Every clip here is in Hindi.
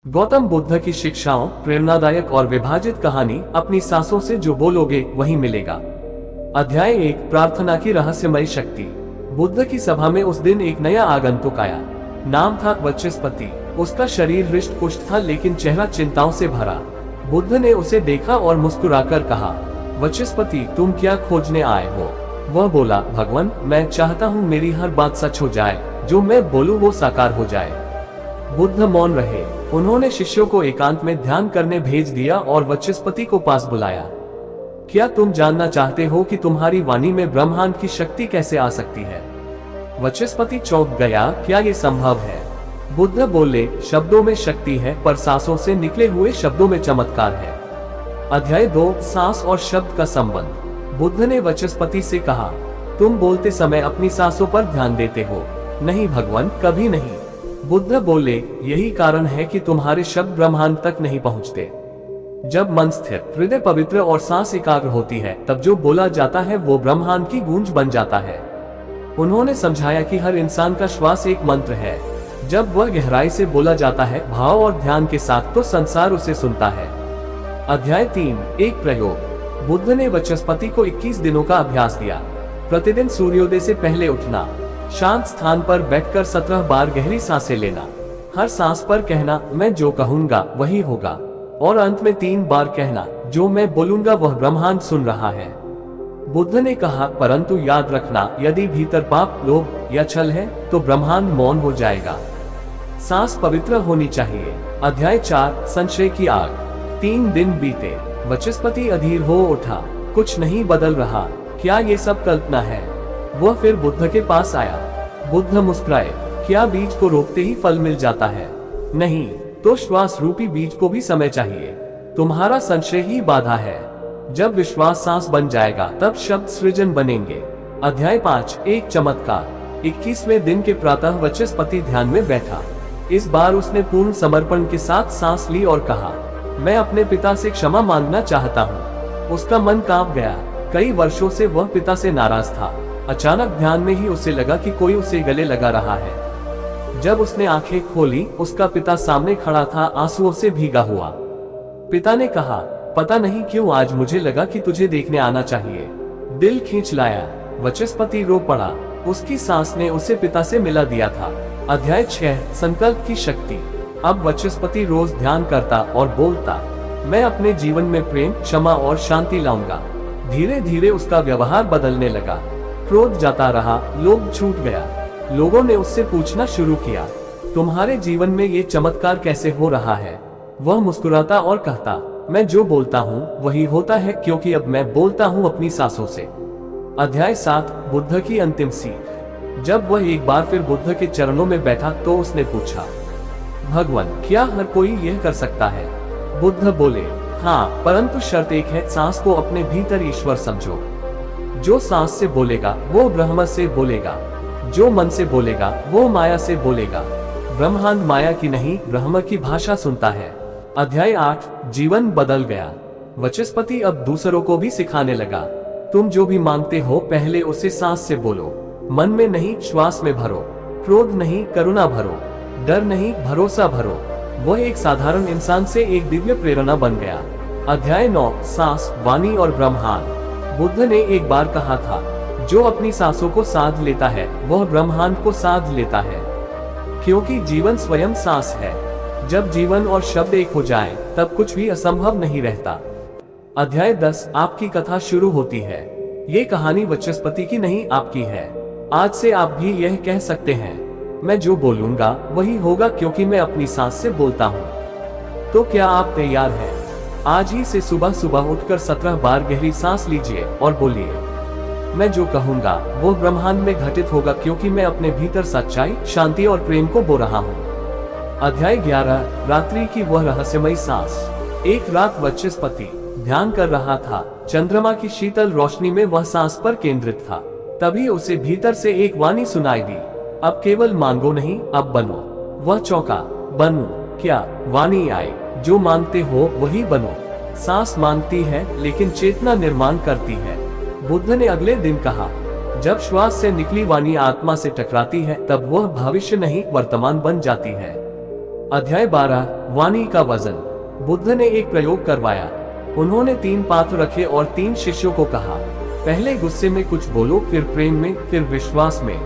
गौतम बुद्ध की शिक्षाओं, प्रेरणादायक और विभाजित कहानी। अपनी सांसों से जो बोलोगे वही मिलेगा। अध्याय 1, प्रार्थना की रहस्यमयी शक्ति। बुद्ध की सभा में उस दिन एक नया आगंतुक आया। नाम था वचस्पति। उसका शरीर हृष्ट पुष्ट था, लेकिन चेहरा चिंताओं से भरा। बुद्ध ने उसे देखा और मुस्कुराकर कहा, वचस्पति, तुम क्या खोजने आए हो? वह बोला, भगवान, मैं चाहता हूँ मेरी हर बात सच हो जाए, जो मैं बोलूँ वो साकार हो जाए। बुद्ध मौन रहे। उन्होंने शिष्यों को एकांत में ध्यान करने भेज दिया और वचस्पति को पास बुलाया। क्या तुम जानना चाहते हो कि तुम्हारी वाणी में ब्रह्मांड की शक्ति कैसे आ सकती है? वचस्पति चौंक गया, क्या ये संभव है? बुद्ध बोले, शब्दों में शक्ति है, पर सांसों से निकले हुए शब्दों में चमत्कार है। अध्याय 2, सांस और शब्द का संबंध। बुद्ध ने वचस्पति से कहा, तुम बोलते समय अपनी सांसों पर ध्यान देते हो? नहीं भगवान, कभी नहीं। बुद्ध बोले, यही कारण है कि तुम्हारे शब्द ब्रह्मांड तक नहीं पहुंचते। जब मन स्थिर, हृदय पवित्र और सांस एकाग्र होती है, तब जो बोला जाता है वो ब्रह्मांड की गूंज बन जाता है। उन्होंने समझाया कि हर इंसान का श्वास एक मंत्र है। जब वह गहराई से बोला जाता है, भाव और ध्यान के साथ, तो संसार उसे सुनता है। अध्याय 3, एक प्रयोग। बुद्ध ने वचस्पति को 21 दिनों का अभ्यास दिया। प्रतिदिन सूर्योदय से पहले उठना, शांत स्थान पर बैठकर 17 बार गहरी सांसें लेना, हर सांस पर कहना, मैं जो कहूंगा वही होगा, और अंत में 3 बार कहना, जो मैं बोलूंगा वह ब्रह्मांड सुन रहा है। बुद्ध ने कहा, परंतु याद रखना, यदि भीतर पाप, लोभ या छल है तो ब्रह्मांड मौन हो जाएगा। सांस पवित्र होनी चाहिए। अध्याय 4, संशय की आग। 3 दिन बीते। वचस्पति अधीर हो उठा। कुछ नहीं बदल रहा। क्या ये सब कल्पना है? वह फिर बुद्ध के पास आया। बुद्ध मुस्कुराए, क्या बीज को रोपते ही फल मिल जाता है? नहीं, तो श्वास रूपी बीज को भी समय चाहिए। तुम्हारा संशय ही बाधा है। जब विश्वास सांस बन जाएगा, तब शब्द सृजन बनेंगे। अध्याय 5, एक चमत्कार। 21वें दिन के प्रातः वचस्पति ध्यान में बैठा। इस बार उसने पूर्ण समर्पण के साथ सांस ली और कहा, मैं अपने पिता से क्षमा मांगना चाहता हूँ। उसका मन कांप गया। कई वर्षों से वह पिता से नाराज था। अचानक ध्यान में ही उसे लगा कि कोई उसे गले लगा रहा है। जब उसने आंखें खोली, उसका पिता सामने खड़ा था, आंसुओं से भीगा हुआ। पिता ने कहा, पता नहीं क्यों आज मुझे लगा कि तुझे देखने आना चाहिए। दिल खींच लाया। वचस्पति रो पड़ा। उसकी सांस ने उसे पिता से मिला दिया था। अध्याय 6, संकल्प की शक्ति। अब वचस्पति रोज ध्यान करता और बोलता, मैं अपने जीवन में प्रेम, क्षमा और शांति लाऊंगा। धीरे धीरे उसका व्यवहार बदलने लगा। क्रोध जाता रहा, लोभ छूट गया। लोगों ने उससे पूछना शुरू किया, तुम्हारे जीवन में ये चमत्कार कैसे हो रहा है? वह मुस्कुराता और कहता, मैं जो बोलता हूँ वही होता है, क्योंकि अब मैं बोलता हूँ अपनी सांसों से। अध्याय 7, बुद्ध की अंतिम सीख। जब वह एक बार फिर बुद्ध के चरणों में बैठा तो उसने पूछा, भगवान, क्या हर कोई यह कर सकता है? बुद्ध बोले, हाँ, परंतु शर्त एक है, सांस को अपने भीतर ईश्वर समझो। जो सांस से बोलेगा वो ब्रह्म से बोलेगा, जो मन से बोलेगा वो माया से बोलेगा। ब्रह्मांड माया की नहीं, ब्रह्म की भाषा सुनता है। अध्याय 8, जीवन बदल गया। वचस्पति अब दूसरों को भी सिखाने लगा, तुम जो भी मांगते हो पहले उसे सांस से बोलो। मन में नहीं, श्वास में भरो। क्रोध नहीं, करुणा भरो। डर नहीं, भरोसा भरो। वह एक साधारण इंसान से एक दिव्य प्रेरणा बन गया। अध्याय 9, सांस, वाणी और ब्रह्मांड। बुद्ध ने एक बार कहा था, जो अपनी सांसों को साध लेता है वह ब्रह्मांड को साध लेता है, क्योंकि जीवन स्वयं सांस है। जब जीवन और शब्द एक हो जाएं, तब कुछ भी असंभव नहीं रहता। अध्याय 10, आपकी कथा शुरू होती है। ये कहानी वचस्पति की नहीं, आपकी है। आज से आप भी यह कह सकते हैं, मैं जो बोलूंगा वही होगा, क्योंकि मैं अपनी सांस से बोलता हूँ। तो क्या आप तैयार हैं? आज ही से सुबह सुबह उठकर 17 बार गहरी सांस लीजिए और बोलिए, मैं जो कहूंगा वो ब्रह्मांड में घटित होगा, क्योंकि मैं अपने भीतर सच्चाई, शांति और प्रेम को बो रहा हूँ। अध्याय 11, रात्रि की वह रहस्यमयी सांस। एक रात वचस्पति ध्यान कर रहा था। चंद्रमा की शीतल रोशनी में वह सांस पर केंद्रित था। तभी उसे भीतर से एक वाणी सुनाई दी, अब केवल मांगो नहीं, अब बनो। वह चौंका, बनूं? क्या? वाणी आई, जो मांगते हो वही बनो। सांस मांगती है, लेकिन चेतना निर्माण करती है। बुद्ध ने अगले दिन कहा, जब श्वास से निकली वाणी आत्मा से टकराती है, तब वह भविष्य नहीं, वर्तमान बन जाती है। अध्याय 12 वाणी का वजन। बुद्ध ने एक प्रयोग करवाया। उन्होंने 3 पात्र रखे और 3 शिष्यों को कहा, पहले गुस्से में कुछ बोलो, फिर प्रेम में, फिर विश्वास में।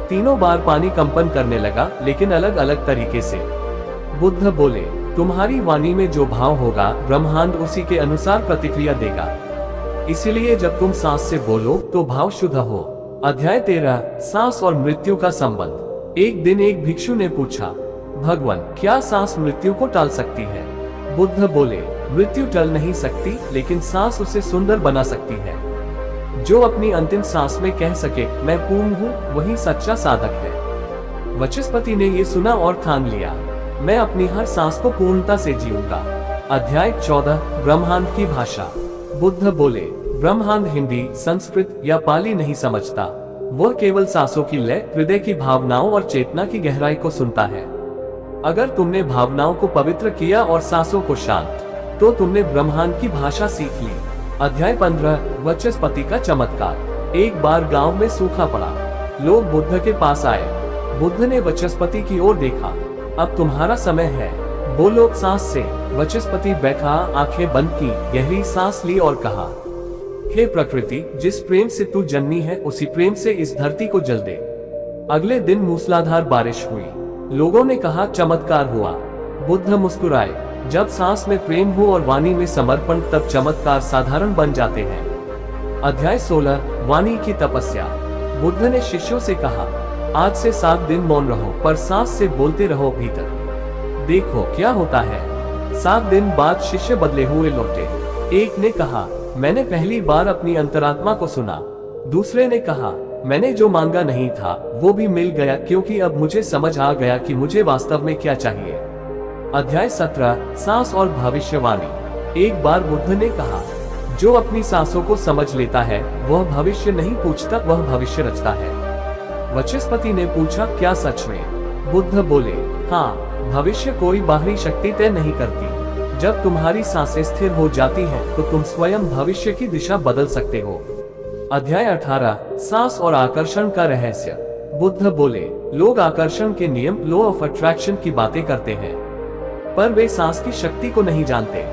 तीनों बार पानी कंपन करने लगा, लेकिन अलग अलग तरीके से। बुद्ध बोले, तुम्हारी वाणी में जो भाव होगा, ब्रह्मांड उसी के अनुसार प्रतिक्रिया देगा। इसलिए जब तुम सांस से बोलो तो भाव शुद्ध हो। अध्याय 13 सांस और मृत्यु का संबंध। एक दिन एक भिक्षु ने पूछा, भगवान, क्या सांस मृत्यु को टाल सकती है? बुद्ध बोले, मृत्यु टल नहीं सकती, लेकिन सांस उसे सुंदर बना सकती है। जो अपनी अंतिम सांस में कह सके, मैं पूर्ण हूँ, वही सच्चा साधक है। वचस्पति ने ये सुना और ठान लिया, मैं अपनी हर सांस को पूर्णता से जीऊंगा। अध्याय 14 ब्रह्मांड की भाषा। बुद्ध बोले, ब्रह्मांड हिंदी, संस्कृत या पाली नहीं समझता। वह केवल सांसों की लय, हृदय की भावनाओं और चेतना की गहराई को सुनता है। अगर तुमने भावनाओं को पवित्र किया और सांसों को शांत, तो तुमने ब्रह्मांड की भाषा सीख ली। अध्याय 15 वचस्पति का चमत्कार। एक बार गांव में सूखा पड़ा। लोग बुद्ध के पास आए। बुद्ध ने वचस्पति की ओर देखा, अब तुम्हारा समय है, बोलो सांस से। वचस्पति बैठा, आंखें बंद की, गहरी सांस ली और कहा, हे प्रकृति, जिस प्रेम से तू जन्मी है, उसी प्रेम से इस धरती को जल दे। अगले दिन मूसलाधार बारिश हुई। लोगों ने कहा, चमत्कार हुआ। बुद्ध मुस्कुराए, जब सांस में प्रेम हो और वाणी में समर्पण, तब चमत्कार साधारण बन जाते हैं। अध्याय 16 वाणी की तपस्या। बुद्ध ने शिष्यों से कहा, आज से 7 दिन मौन रहो, पर सांस से बोलते रहो भीतर, देखो क्या होता है। 7 दिन बाद शिष्य बदले हुए लौटे। एक ने कहा, मैंने पहली बार अपनी अंतरात्मा को सुना। दूसरे ने कहा, मैंने जो मांगा नहीं था वो भी मिल गया, क्योंकि अब मुझे समझ आ गया कि मुझे वास्तव में क्या चाहिए। अध्याय 17 सांस और भविष्यवाणी। एक बार बुद्ध ने कहा, जो अपनी सांसों को समझ लेता है वह भविष्य नहीं पूछता, वह भविष्य रचता है। वचस्पति ने पूछा, क्या सच में? बुद्ध बोले, हाँ, भविष्य कोई बाहरी शक्ति तय नहीं करती। जब तुम्हारी सांसें स्थिर हो जाती हैं, तो तुम स्वयं भविष्य की दिशा बदल सकते हो। अध्याय 18 सांस और आकर्षण का रहस्य। बुद्ध बोले, लोग आकर्षण के नियम, लॉ ऑफ अट्रैक्शन की बातें करते हैं, पर वे सांस की शक्ति को नहीं जानते।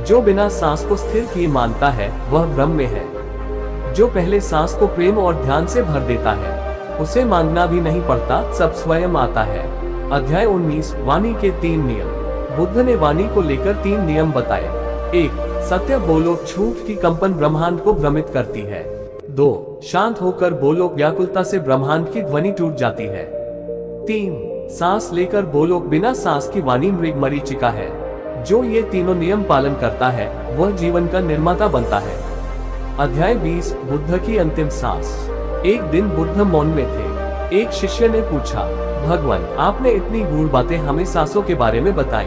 जो बिना सांस को स्थिर किए मानता है, वह भ्रम में है। जो पहले सांस को प्रेम और ध्यान से भर देता है, उसे मांगना भी नहीं पड़ता, सब स्वयं आता है। अध्याय 19 वाणी के 3 नियम। बुद्ध ने वाणी को लेकर 3 नियम बताए। 1 सत्य बोलो, झूठ की कंपन ब्रह्मांड को भ्रमित करती है। 2 शांत होकर बोलो, व्याकुलता से ब्रह्मांड की ध्वनि टूट जाती है। 3 सांस लेकर बोलो, बिना सांस की वाणी मृग मरीचिका है। जो ये तीनों नियम पालन करता है, वह जीवन का निर्माता बनता है। अध्याय 20 बुद्ध की अंतिम सांस। एक दिन बुद्ध मौन में थे। एक शिष्य ने पूछा, भगवान, आपने इतनी गूढ़ बातें हमें सांसों के बारे में बताई,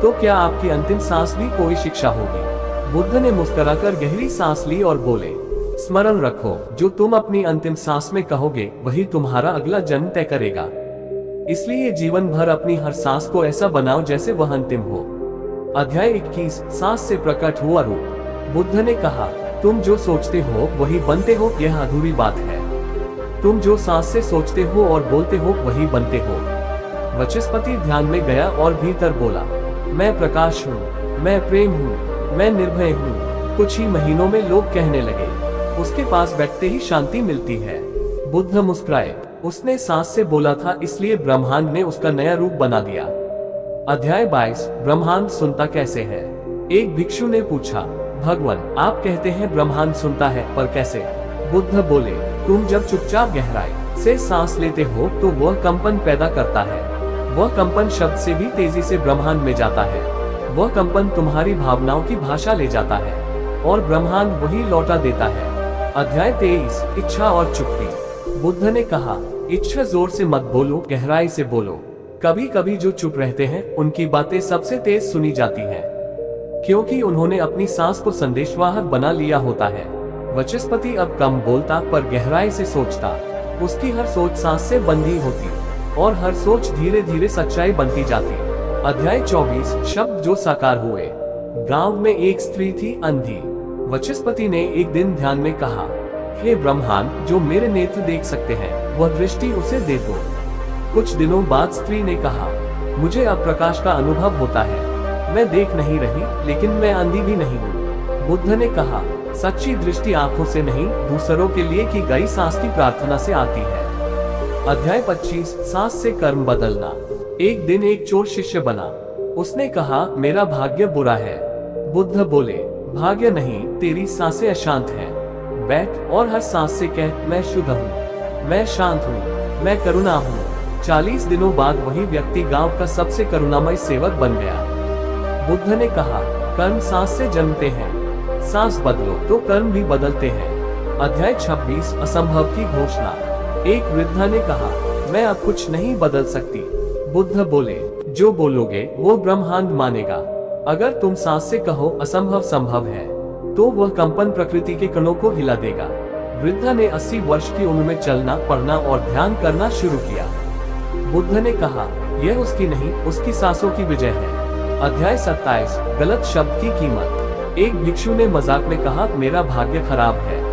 तो क्या आपकी अंतिम सांस भी कोई शिक्षा होगी? बुद्ध ने मुस्कुराकर गहरी सांस ली और बोले, स्मरण रखो, जो तुम अपनी अंतिम सांस में कहोगे, वही तुम्हारा अगला जन्म तय करेगा। इसलिए जीवन भर अपनी हर सांस को ऐसा बनाओ जैसे वह अंतिम हो। अध्याय 21 सांस से प्रकट हुआ रूप। बुद्ध ने कहा, तुम जो सोचते हो वही बनते हो, यह अधूरी बात है। तुम जो सांस से सोचते हो और बोलते हो वही बनते हो। वचस्पति ध्यान में गया और भीतर बोला, मैं प्रकाश हूँ, मैं प्रेम हूँ, मैं निर्भय हूँ। कुछ ही महीनों में लोग कहने लगे, उसके पास बैठते ही शांति मिलती है। बुद्ध मुस्कुराए, उसने सांस से बोला था, इसलिए ब्रह्मांड ने उसका नया रूप बना दिया। अध्याय 22 ब्रह्मांड सुनता कैसे है। एक भिक्षु ने पूछा, भगवान, आप कहते हैं ब्रह्मांड सुनता है, पर कैसे? बुद्ध बोले, तुम जब चुपचाप गहराई से सांस लेते हो तो वह कंपन पैदा करता है। वह कंपन शब्द से भी तेजी से ब्रह्मांड में जाता है। वह कंपन तुम्हारी भावनाओं की भाषा ले जाता है और ब्रह्मांड वही लौटा देता है। अध्याय 23 इच्छा और चुप्पी। बुद्ध ने कहा, इच्छा जोर से मत बोलो, गहराई से बोलो। कभी कभी जो चुप रहते हैं उनकी बातें सबसे तेज सुनी जाती हैं, क्योंकि उन्होंने अपनी सांस को संदेशवाहक बना लिया होता है। वचस्पति अब कम बोलता पर गहराई से सोचता। उसकी हर सोच सांस से बंधी होती और हर सोच धीरे धीरे सच्चाई बनती जाती। अध्याय 24 शब्द जो साकार हुए। गांव में एक स्त्री थी, अंधी। वचस्पति ने एक दिन ध्यान में कहा, हे ब्रह्मांड, जो मेरे नेत्र देख सकते हैं, वह दृष्टि उसे दे दो। कुछ दिनों बाद स्त्री ने कहा, मुझे अब प्रकाश का अनुभव होता है। मैं देख नहीं रही, लेकिन मैं अंधी भी नहीं हूँ। बुद्ध ने कहा, सच्ची दृष्टि आंखों से नहीं, दूसरों के लिए की गई सांस की प्रार्थना से आती है। अध्याय 25, सांस से कर्म बदलना। एक दिन एक चोर शिष्य बना। उसने कहा, मेरा भाग्य बुरा है। बुद्ध बोले, भाग्य नहीं, तेरी सांसें अशांत हैं। बैठ और हर सांस से कह, मैं शुद्ध हूँ, मैं शांत हूँ, मैं करुणा हूँ। 40 दिनों बाद वही व्यक्ति गांव का सबसे करुणामय सेवक बन गया। बुद्ध ने कहा, कर्म सांस से जन्मते हैं, सांस बदलो तो कर्म भी बदलते हैं। अध्याय 26, असंभव की घोषणा। एक वृद्धा ने कहा, मैं अब कुछ नहीं बदल सकती। बुद्ध बोले, जो बोलोगे वो ब्रह्मांड मानेगा। अगर तुम सांस से कहो असंभव संभव है, तो वह कंपन प्रकृति के कणों को हिला देगा। वृद्धा ने 80 वर्ष की उम्र में चलना, पढ़ना और ध्यान करना शुरू किया। बुद्ध ने कहा, यह उसकी नहीं, उसकी सांसों की विजय है। अध्याय 27, गलत शब्द की कीमत। एक भिक्षु ने मजाक में कहा, मेरा भाग्य खराब है।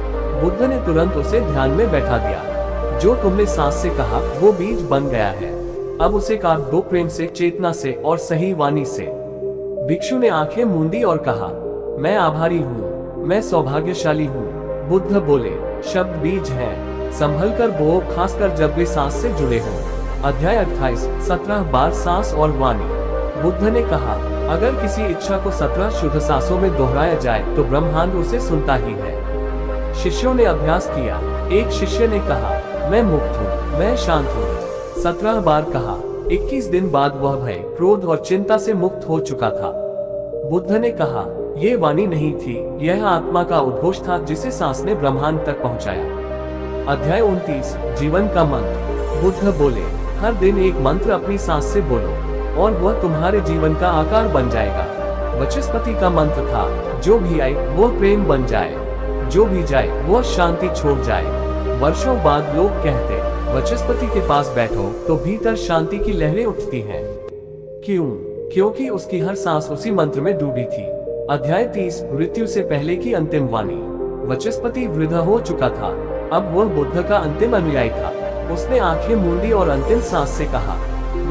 बुद्ध ने तुरंत उसे ध्यान में बैठा दिया। जो तुमने सांस से कहा वो बीज बन गया है, अब उसे काट दो, प्रेम से, चेतना से और सही वाणी से। भिक्षु ने आंखें मूंदी और कहा, मैं आभारी हूँ, मैं सौभाग्यशाली हूँ। बुद्ध बोले, शब्द बीज हैं, संभल कर बो, खासकर जब वे सांस से जुड़े हों। अध्याय 28, 17 बार सांस और वाणी। बुद्ध ने कहा, अगर किसी इच्छा को 17 शुद्ध सांसों में दोहराया जाए तो ब्रह्मांड उसे सुनता ही है। शिष्यों ने अभ्यास किया। एक शिष्य ने कहा, मैं मुक्त हूँ, मैं शांत हूँ। 17 बार कहा। 21 दिन बाद वह भय, क्रोध और चिंता से मुक्त हो चुका था। बुद्ध ने कहा, ये वाणी नहीं थी, यह आत्मा का उद्घोष था जिसे सांस ने ब्रह्मांड तक पहुंचाया। अध्याय 29, जीवन का मंत्र। बुद्ध बोले, हर दिन एक मंत्र अपनी सांस से बोलो और वह तुम्हारे जीवन का आकार बन जाएगा। वचस्पति का मंत्र था, जो भी आए वो प्रेम बन जाए, जो भी जाए वो शांति छोड़ जाए। वर्षों बाद लोग कहते, वचस्पति के पास बैठो तो भीतर शांति की लहरें उठती हैं। क्यों? क्योंकि उसकी हर सांस उसी मंत्र में डूबी थी। अध्याय 30, मृत्यु से पहले की अंतिम वाणी। वचस्पति वृद्ध हो चुका था, अब वह बुद्ध का अंतिम अनुयायी था। उसने आंखें मूंदी और अंतिम सांस से कहा,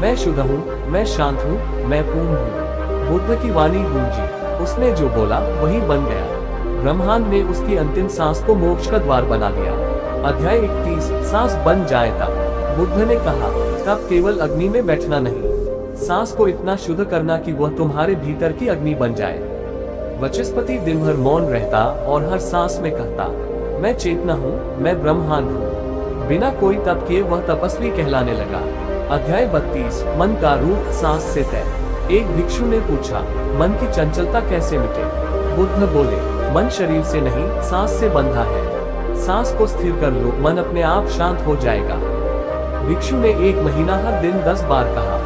मैं शुद्ध हूँ, मैं शांत हूँ, मैं पूर्ण हूँ। बुद्ध की वाणी गूंजी, उसने जो बोला वही बन गया। ब्रह्मांड ने उसकी अंतिम सांस को मोक्ष का द्वार बना दिया। अध्याय 31, सांस बन जाए तब। बुद्ध ने कहा, तब केवल अग्नि में बैठना नहीं, सांस को इतना शुद्ध करना कि वह तुम्हारे भीतर की अग्नि बन जाए। वचस्पति दिन भर मौन रहता और हर सांस में कहता, मैं चेतना हूँ, मैं ब्रह्मांड हूँ। बिना कोई तप किए वह तपस्वी कहलाने लगा। अध्याय 32, मन का रूप सांस से तय। एक भिक्षु ने पूछा, मन की चंचलता कैसे मिटे? बुद्ध बोले, मन शरीर से नहीं, सांस से बंधा है। सांस को स्थिर कर लो, मन अपने आप शांत हो जाएगा। भिक्षु ने 1 महीना हर दिन 10 बार कहा,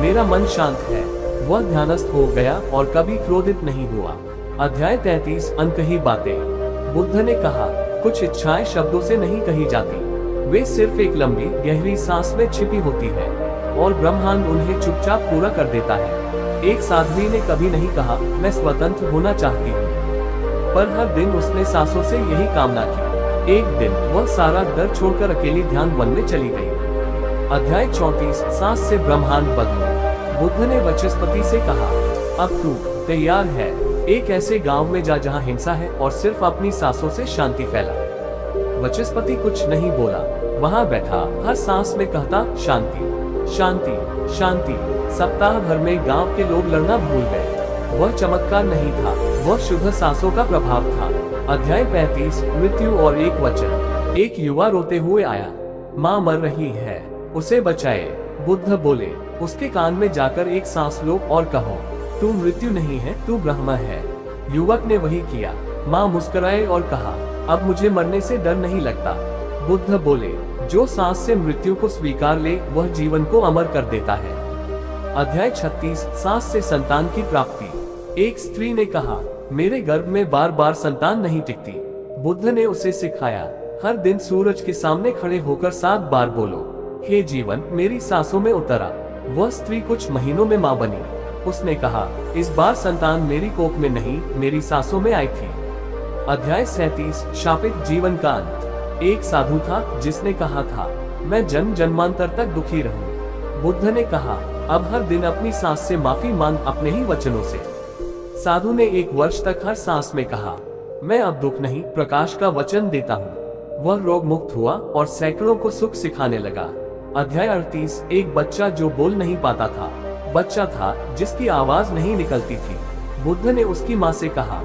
मेरा मन शांत है। वह ध्यानस्थ हो गया और कभी क्रोधित नहीं हुआ। अध्याय 33, अनकही बातें। बुद्ध ने कहा, कुछ इच्छाएं शब्दों से नहीं कही जाती, वे सिर्फ एक लंबी गहरी सांस में छिपी होती है और ब्रह्मांड उन्हें चुपचाप पूरा कर देता है। एक साध्वी ने कभी नहीं कहा, मैं स्वतंत्र होना चाहती हूँ, पर हर दिन उसने सांसों से यही कामना की। एक दिन वह सारा डर छोड़कर अकेली ध्यान वन में चली गई। अध्याय 34, सांस से ब्रह्मांड बदलो। बुद्ध ने वचस्पति से कहा, अब तू तैयार है, एक ऐसे गांव में जा जहां हिंसा है और सिर्फ अपनी सांसों से शांति फैला। वचस्पति कुछ नहीं बोला, वहां बैठा, हर सांस में कहता, शांति, शांति, शांति। सप्ताह भर में गांव के लोग लड़ना भूल गए। वह चमत्कार नहीं था, वह शुद्ध सांसों का प्रभाव था। अध्याय 35, मृत्यु और एक वचन। एक युवा रोते हुए आया, माँ मर रही है, उसे बचाए। बुद्ध बोले, उसके कान में जाकर एक सांस लो और कहो, तू मृत्यु नहीं है, तू ब्रह्म है। युवक ने वही किया। माँ मुस्कुराए और कहा, अब मुझे मरने से डर नहीं लगता। बुद्ध बोले, जो सांस से मृत्यु को स्वीकार ले वह जीवन को अमर कर देता है। अध्याय 36, सांस से संतान की प्राप्ति। एक स्त्री ने कहा, मेरे गर्भ में बार बार संतान नहीं टिकती। बुद्ध ने उसे सिखाया, हर दिन सूरज के सामने खड़े होकर 7 बार बोलो, हे जीवन मेरी सांसों में उतरा। वह स्त्री कुछ महीनों में मां बनी। उसने कहा, इस बार संतान मेरी कोख में नहीं, मेरी सांसों में आई थी। अध्याय 37, शापित जीवन का अंत। एक साधु था जिसने कहा था, मैं जन्म जन्मांतर तक दुखी रहूं। बुद्ध ने कहा, अब हर दिन अपनी सांस से माफी मांग, अपने ही वचनों से। साधु ने 1 वर्ष तक हर सांस में कहा, मैं अब दुख नहीं, प्रकाश का वचन देता हूँ। वह रोग मुक्त हुआ और सैकड़ों को सुख सिखाने लगा। अध्याय 38। एक बच्चा जो बोल नहीं पाता था। बच्चा था जिसकी आवाज नहीं निकलती थी। बुद्ध ने उसकी माँ से कहा,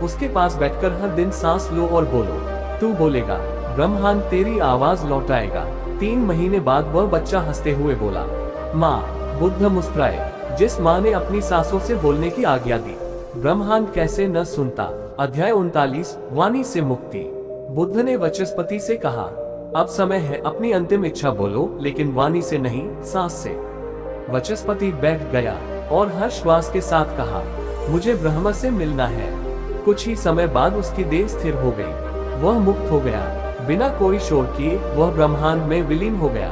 उसके पास बैठकर हर दिन सांस लो और बोलो, तू बोलेगा, ब्रह्मांड तेरी आवाज लौटाएगा। 3 महीने बाद वह बच्चा हंसते हुए बोला, माँ। बुद्ध मुस्कुराए। जिस माँ ने अपनी सांसों से बोलने की आज्ञा दी, ब्रह्मांड कैसे न सुनता। अध्याय 39। वाणी से मुक्ति। बुद्ध ने वचस्पति से कहा, अब समय है, अपनी अंतिम इच्छा बोलो, लेकिन वाणी से नहीं, सांस से। वचस्पति बैठ गया और हर श्वास के साथ कहा, मुझे ब्रह्म से मिलना है। कुछ ही समय बाद उसकी देह स्थिर हो गई। वह मुक्त हो गया। बिना कोई शोर किए वह ब्रह्मांड में विलीन हो गया।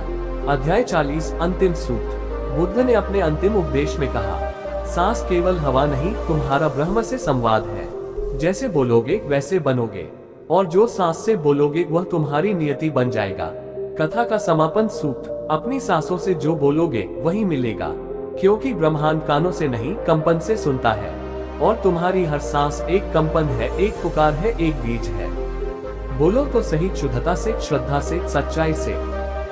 अध्याय 40। अंतिम सूत्र। बुद्ध ने अपने अंतिम उपदेश में कहा, सांस केवल हवा नहीं, तुम्हारा ब्रह्म से संवाद है। जैसे बोलोगे वैसे बनोगे, और जो सांस से बोलोगे वह तुम्हारी नियति बन जाएगा। कथा का समापन सूत्र। अपनी सांसों से जो बोलोगे वही मिलेगा, क्योंकि ब्रह्मांड कानों से नहीं, कंपन से सुनता है। और तुम्हारी हर सांस एक कंपन है, एक पुकार है, एक बीज है। बोलो तो सही, शुद्धता से, श्रद्धा से, सच्चाई से।